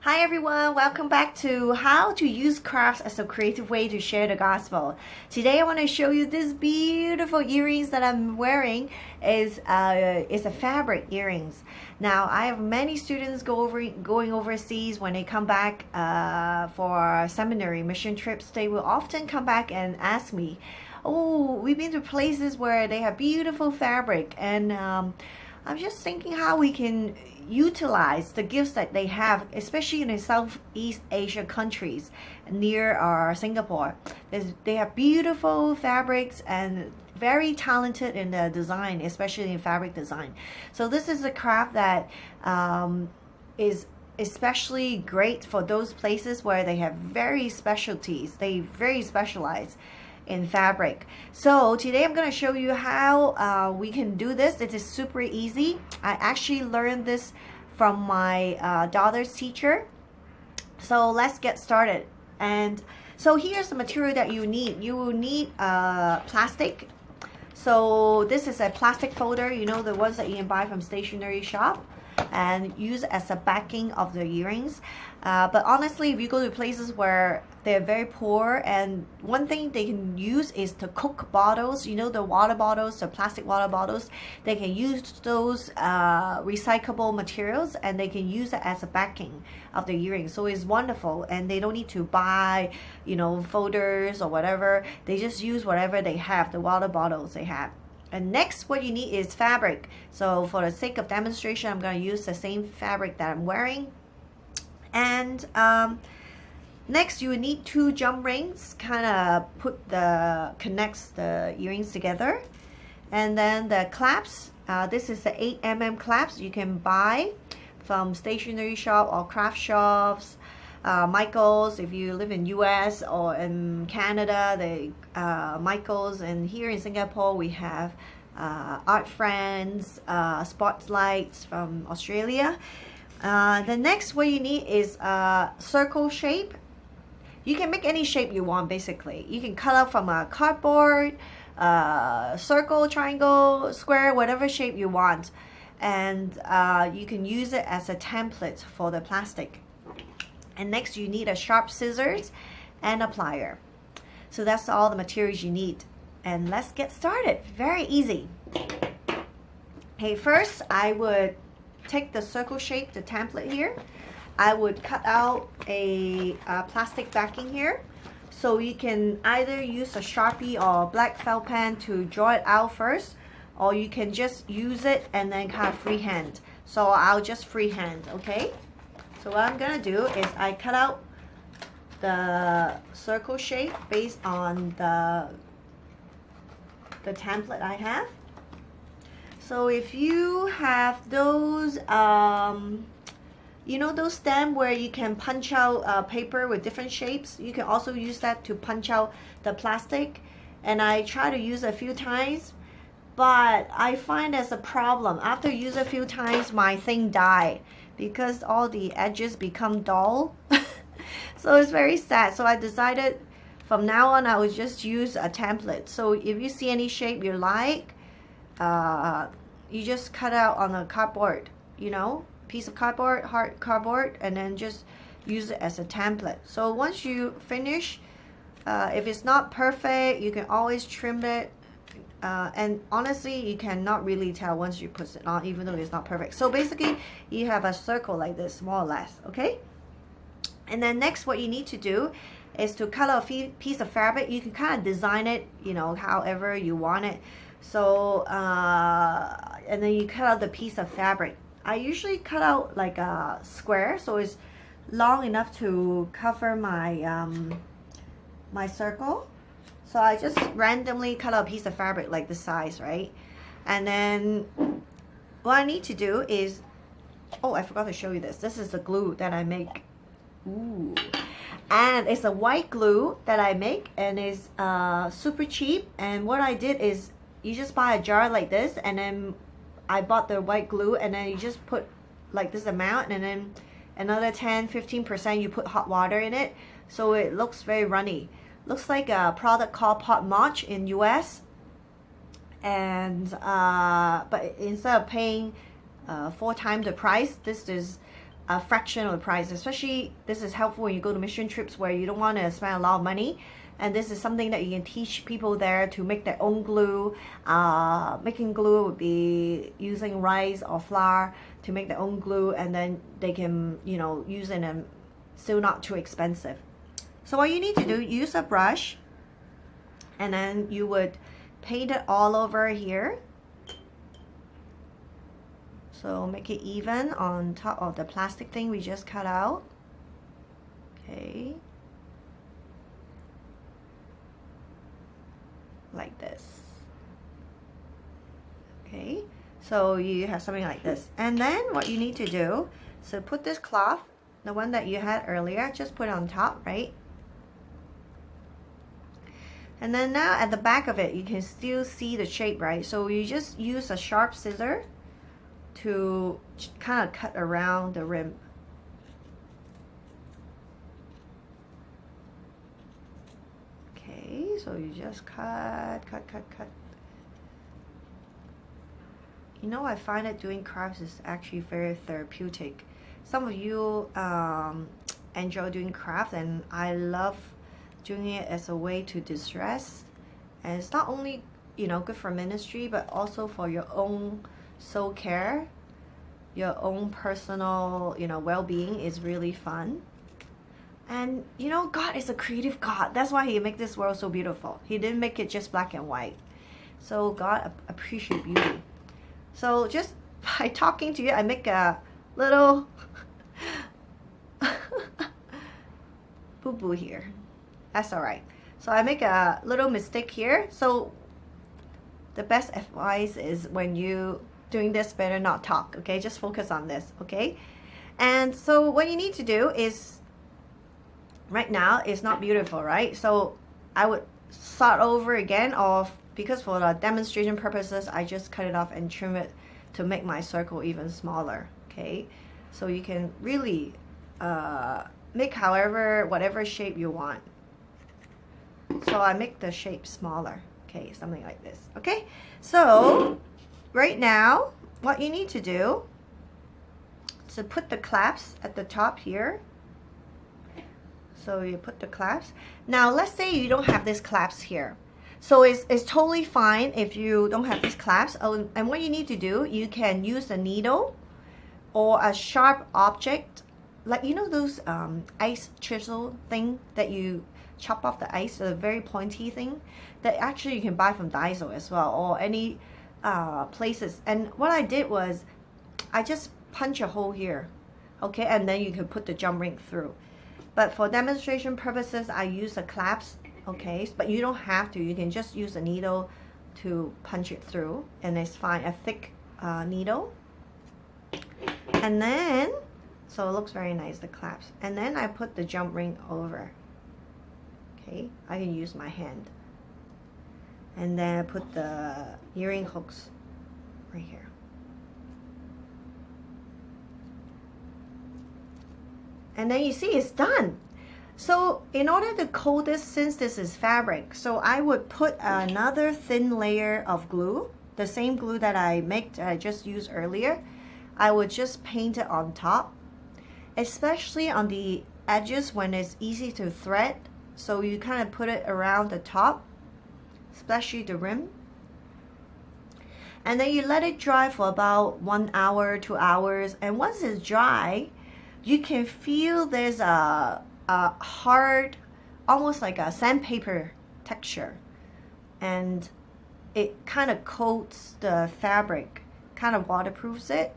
Hi everyone, welcome back to how to use crafts as a creative way to share the gospel. Today I want to show you this beautiful earrings that I'm wearing is a fabric earrings. Now I have many students going overseas when they come back for seminary mission trips. They will often come back and ask me, "Oh, we've been to places where they have beautiful fabric and I'm just thinking how we can utilize the gifts that they have, especially in the Southeast Asia countries near Singapore. They have beautiful fabrics and very talented in the design, especially in fabric design. So this is a craft that is especially great for those places where they have very specialties. They very specialize in fabric. So today I'm going to show you how we can do this. It is super easy. I actually learned this from my daughter's teacher. So let's get started. And so here's the material that you need. You will need plastic. So this is a plastic folder, you know, the ones that you can buy from stationery shop, and use it as a backing of the earrings. But honestly, if you go to places where they're very poor, and one thing they can use is the Coke bottles, you know, the water bottles, the plastic water bottles. They can use those recyclable materials, and they can use it as a backing of the earrings. So it's wonderful, and they don't need to buy, you know, folders or whatever. They just use whatever they have, the water bottles they have. And next, what you need is fabric. So for the sake of demonstration, I'm going to use the same fabric that I'm wearing. And next, you need two jump rings, kind of connects the earrings together. And then the clasps. This is the 8mm clasps you can buy from stationery shop or craft shops. Michaels, if you live in US or in Canada, Michaels, and here in Singapore we have Art Friends, Spotlights from Australia. The next what you need is a circle shape. You can make any shape you want, basically. You can cut out from a cardboard, circle, triangle, square, whatever shape you want. And you can use it as a template for the plastic. And next you need a sharp scissors and a plier. So that's all the materials you need. And let's get started. Very easy. Okay, first I would take the circle shape, the template here. I would cut out a plastic backing here. So you can either use a Sharpie or black felt pen to draw it out first, or you can just use it and then kind of freehand. So I'll just freehand, okay? So what I'm gonna do is I cut out the circle shape based on the template I have. So if you have those, you know, those stamps where you can punch out paper with different shapes, you can also use that to punch out the plastic. And I try to use a few times, but I find there's a problem. After use a few times, my thing died, because all the edges become dull. So it's very sad. So I decided from now on I would just use a template. So if you see any shape you like, you just cut out on a cardboard, you know, piece of cardboard, hard cardboard, and then just use it as a template. So once you finish, if it's not perfect, you can always trim it. And honestly, you cannot really tell once you put it on, even though it's not perfect. So basically, you have a circle like this, more or less, okay? And then next, what you need to do is to cut out a piece of fabric. You can kind of design it, you know, however you want it. So, and then you cut out the piece of fabric. I usually cut out like a square, so it's long enough to cover my, my circle. So I just randomly cut out a piece of fabric like this size, right? And then what I need to do is, oh, I forgot to show you this. This is the glue that I make. Ooh. And it's a white glue that I make, and it's super cheap. And what I did is, you just buy a jar like this, and then I bought the white glue, and then you just put like this amount, and then another 10-15% you put hot water in it, so it looks very runny. Looks like a product called Pot Moch in US. And but instead of paying 4 times the price, this is a fraction of the price. Especially this is helpful when you go to mission trips where you don't want to spend a lot of money. And this is something that you can teach people there to make their own glue. Making glue would be using rice or flour to make their own glue, and then they can, you know, use it and still not too expensive. So what you need to do, use a brush, and then you would paint it all over here. So make it even on top of the plastic thing we just cut out. Okay. Like this. Okay, so you have something like this, and then what you need to do, so put this cloth, the one that you had earlier, just put it on top, right? And then now at the back of it you can still see the shape, right? So you just use a sharp scissor to kind of cut around the rim. So you just cut. You know, I find that doing crafts is actually very therapeutic. Some of you enjoy doing craft, and I love doing it as a way to distress. And it's not only, you know, good for ministry, but also for your own soul care, your own personal, you know, well-being is really fun. And you know, God is a creative God. That's why He made this world so beautiful. He didn't make it just black and white. So God appreciates beauty. So just by talking to you, I make a little boo-boo here. That's alright. So I make a little mistake here. So the best advice is when you doing this, better not talk. Okay, just focus on this. Okay, and so what you need to do is, right now it's not beautiful, right? So I would start over again, or because for the demonstration purposes I just cut it off and trim it to make my circle even smaller. Okay, so you can really make whatever shape you want. So I make the shape smaller. Okay, something like this. Okay, so right now what you need to do is to put the clasps at the top here. So you put the clasps. Now let's say you don't have this clasps here. So it's totally fine if you don't have these clasps. Oh, and what you need to do, you can use a needle or a sharp object, like, you know, those ice chisel thing that you chop off the ice, a very pointy thing that actually you can buy from Daiso as well, or any places. And what I did was I just punch a hole here, okay, and then you can put the jump ring through. But for demonstration purposes, I use a clasp, okay? But you don't have to. You can just use a needle to punch it through, and it's fine. A thick needle. And then, so it looks very nice, the clasp. And then I put the jump ring over. Okay, I can use my hand. And then I put the earring hooks right here. And then you see it's done. So in order to coat this, since this is fabric, so I would put another thin layer of glue, the same glue that I just used earlier. I would just paint it on top, especially on the edges when it's easy to thread. So you kind of put it around the top, especially the rim. And then you let it dry for about 1 hour, 2 hours. And once it's dry, you can feel there's a hard, almost like a sandpaper texture, and it kind of coats the fabric, kind of waterproofs it.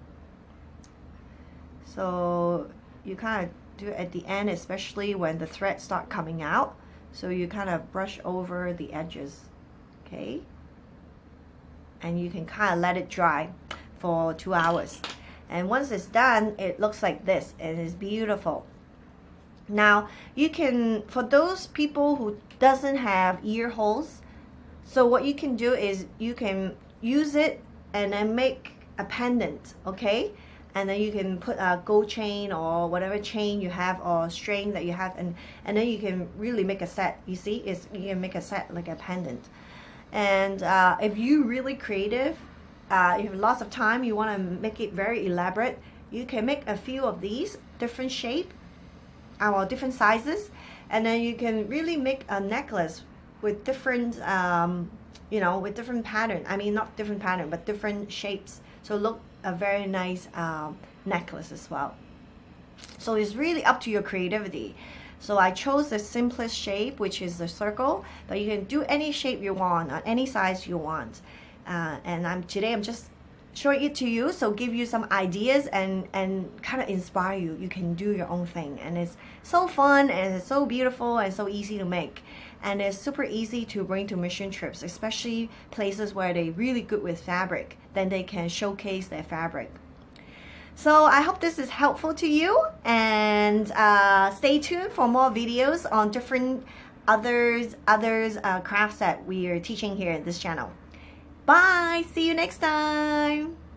So you kind of do it at the end, especially when the threads start coming out. So you kind of brush over the edges, okay? And you can kind of let it dry for 2 hours. And once it's done, it looks like this, and it's beautiful. Now, you can, for those people who doesn't have ear holes, so what you can do is you can use it and then make a pendant, okay? And then you can put a gold chain or whatever chain you have or string that you have, and then you can really make a set. You see, you can make a set like a pendant. And if you're really creative, you have lots of time, you want to make it very elaborate, you can make a few of these different shape, or different sizes, and then you can really make a necklace with different with different pattern. I mean, not different pattern, but different shapes, so look a very nice necklace as well. So it's really up to your creativity. So I chose the simplest shape, which is the circle, but you can do any shape you want, on any size you want. And today I'm just showing it to you, so give you some ideas and kind of inspire you. You can do your own thing, and it's so fun, and it's so beautiful, and so easy to make, and it's super easy to bring to mission trips, especially places where they're really good with fabric. Then they can showcase their fabric. So I hope this is helpful to you, and stay tuned for more videos on different others crafts that we are teaching here in this channel. Bye! See you next time!